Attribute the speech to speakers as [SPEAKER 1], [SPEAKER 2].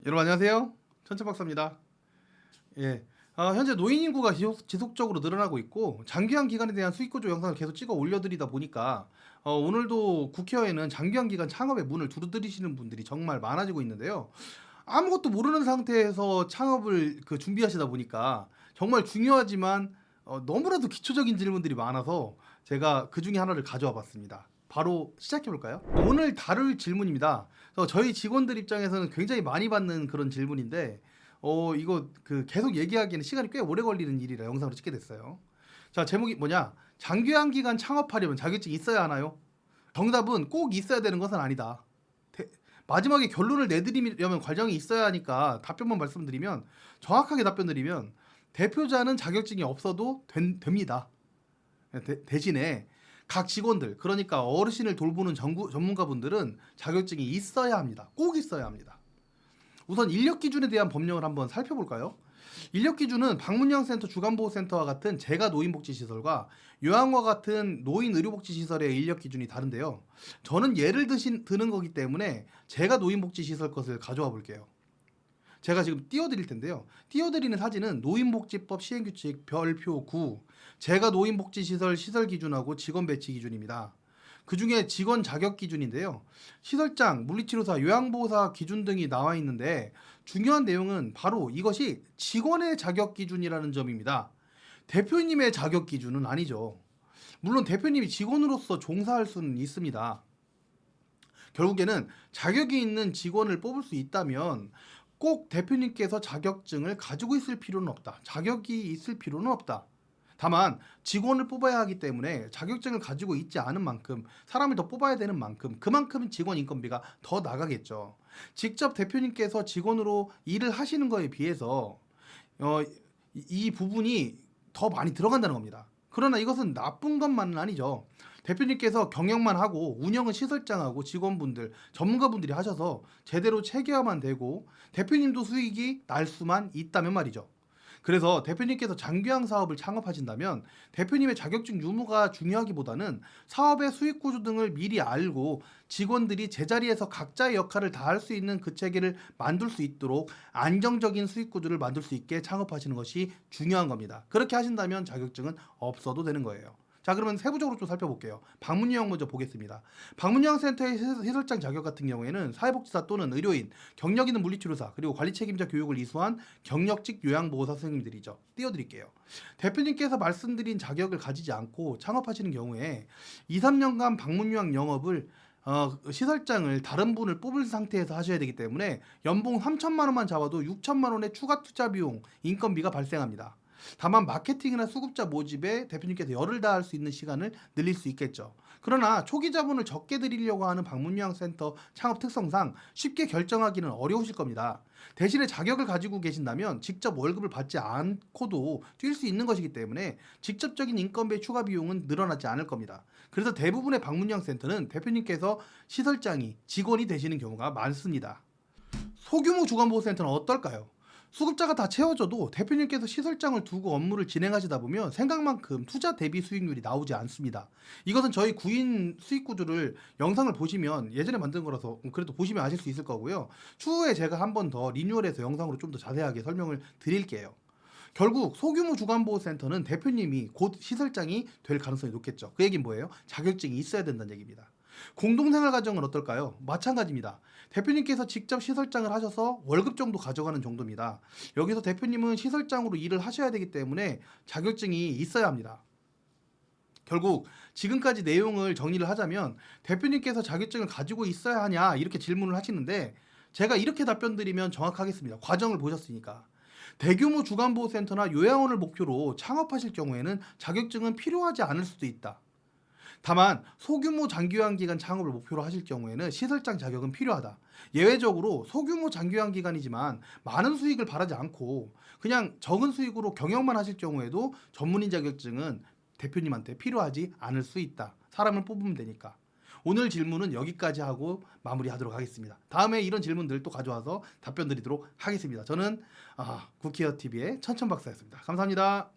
[SPEAKER 1] 여러분 안녕하세요. 천천박사입니다. 예. 현재 노인 인구가 지속적으로 늘어나고 있고 장기화 기간에 대한 수익구조 영상을 계속 찍어 올려드리다 보니까 오늘도 국회의회는 장기화 기간 창업의 문을 두드리시는 분들이 정말 많아지고 있는데요. 아무것도 모르는 상태에서 창업을 준비하시다 보니까 정말 중요하지만 너무나도 기초적인 질문들이 많아서 제가 그 중에 하나를 가져와 봤습니다. 바로 시작해 볼까요? 오늘 다룰 질문입니다. 그래서 저희 직원들 입장에서는 굉장히 많이 받는 그런 질문인데 이거 계속 얘기하기에는 시간이 꽤 오래 걸리는 일이라 영상으로 찍게 됐어요. 자, 제목이 뭐냐? 장기화 기간 창업하려면 자격증이 있어야 하나요? 정답은 꼭 있어야 되는 것은 아니다. 마지막에 결론을 내드리려면 과정이 있어야 하니까 답변만 말씀드리면, 정확하게 답변드리면 대표자는 자격증이 없어도 됩니다. 대신에 각 직원들, 그러니까 어르신을 돌보는 전문가분들은 자격증이 있어야 합니다. 꼭 있어야 합니다. 우선 인력 기준에 대한 법령을 한번 살펴볼까요? 인력 기준은 방문요양센터, 주간보호센터와 같은 재가 노인복지시설과 요양과 같은 노인의료복지시설의 인력 기준이 다른데요. 저는 예를 드는 거기 때문에 재가 노인복지시설 것을 가져와 볼게요. 제가 지금 띄워드릴 텐데요. 띄워드리는 사진은 노인복지법 시행규칙 별표 9, 재가 노인복지시설 시설 기준하고 직원 배치 기준입니다. 그 중에 직원 자격 기준인데요. 시설장, 물리치료사, 요양보호사 기준 등이 나와 있는데 중요한 내용은 바로 이것이 직원의 자격 기준이라는 점입니다. 대표님의 자격 기준은 아니죠. 물론 대표님이 직원으로서 종사할 수는 있습니다. 결국에는 자격이 있는 직원을 뽑을 수 있다면 꼭 대표님께서 자격증을 가지고 있을 필요는 없다. 자격이 있을 필요는 없다. 다만 직원을 뽑아야 하기 때문에 자격증을 가지고 있지 않은 만큼, 사람을 더 뽑아야 되는 만큼 그만큼 직원 인건비가 더 나가겠죠. 직접 대표님께서 직원으로 일을 하시는 거에 비해서 이 부분이 더 많이 들어간다는 겁니다. 그러나 이것은 나쁜 것만은 아니죠. 대표님께서 경영만 하고 운영은 시설장하고 직원분들, 전문가분들이 하셔서 제대로 체계화만 되고 대표님도 수익이 날 수만 있다면 말이죠. 그래서 대표님께서 장기화 사업을 창업하신다면 대표님의 자격증 유무가 중요하기보다는 사업의 수익 구조 등을 미리 알고 직원들이 제자리에서 각자의 역할을 다할 수 있는 그 체계를 만들 수 있도록 안정적인 수익 구조를 만들 수 있게 창업하시는 것이 중요한 겁니다. 그렇게 하신다면 자격증은 없어도 되는 거예요. 자, 그러면 세부적으로 좀 살펴볼게요. 방문요양 먼저 보겠습니다. 방문요양센터의 시설장 자격 같은 경우에는 사회복지사 또는 의료인, 경력 있는 물리치료사, 그리고 관리 책임자 교육을 이수한 경력직 요양보호사 선생님들이죠. 띄워드릴게요. 대표님께서 말씀드린 자격을 가지지 않고 창업하시는 경우에 2, 3년간 방문요양 영업을 시설장을 다른 분을 뽑을 상태에서 하셔야 되기 때문에 연봉 3천만 원만 잡아도 6천만 원의 추가 투자 비용, 인건비가 발생합니다. 다만 마케팅이나 수급자 모집에 대표님께서 열을 다할 수 있는 시간을 늘릴 수 있겠죠. 그러나 초기 자본을 적게 들이려고 하는 방문요양센터 창업 특성상 쉽게 결정하기는 어려우실 겁니다. 대신에 자격을 가지고 계신다면 직접 월급을 받지 않고도 뛸 수 있는 것이기 때문에 직접적인 인건비의 추가 비용은 늘어나지 않을 겁니다. 그래서 대부분의 방문요양센터는 대표님께서 시설장이 직원이 되시는 경우가 많습니다. 소규모 주간보호센터는 어떨까요? 수급자가 다 채워져도 대표님께서 시설장을 두고 업무를 진행하시다 보면 생각만큼 투자 대비 수익률이 나오지 않습니다. 이것은 저희 구인 수익 구조를 영상을 보시면 예전에 만든 거라서 그래도 보시면 아실 수 있을 거고요. 추후에 제가 한 번 더 리뉴얼해서 영상으로 좀 더 자세하게 설명을 드릴게요. 결국 소규모 주간보호센터는 대표님이 곧 시설장이 될 가능성이 높겠죠. 그 얘기는 뭐예요? 자격증이 있어야 된다는 얘기입니다. 공동생활 가정은 어떨까요? 마찬가지입니다. 대표님께서 직접 시설장을 하셔서 월급 정도 가져가는 정도입니다. 여기서 대표님은 시설장으로 일을 하셔야 되기 때문에 자격증이 있어야 합니다. 결국 지금까지 내용을 정리를 하자면 대표님께서 자격증을 가지고 있어야 하냐 이렇게 질문을 하시는데 제가 이렇게 답변 드리면 정확하겠습니다. 과정을 보셨으니까. 대규모 주간보호센터나 요양원을 목표로 창업하실 경우에는 자격증은 필요하지 않을 수도 있다. 다만 소규모 장기요양 기간 창업을 목표로 하실 경우에는 시설장 자격은 필요하다. 예외적으로 소규모 장기요양 기간이지만 많은 수익을 바라지 않고 그냥 적은 수익으로 경영만 하실 경우에도 전문인 자격증은 대표님한테 필요하지 않을 수 있다. 사람을 뽑으면 되니까. 오늘 질문은 여기까지 하고 마무리하도록 하겠습니다. 다음에 이런 질문들 또 가져와서 답변 드리도록 하겠습니다. 저는 국회의원TV의 천천박사였습니다. 감사합니다.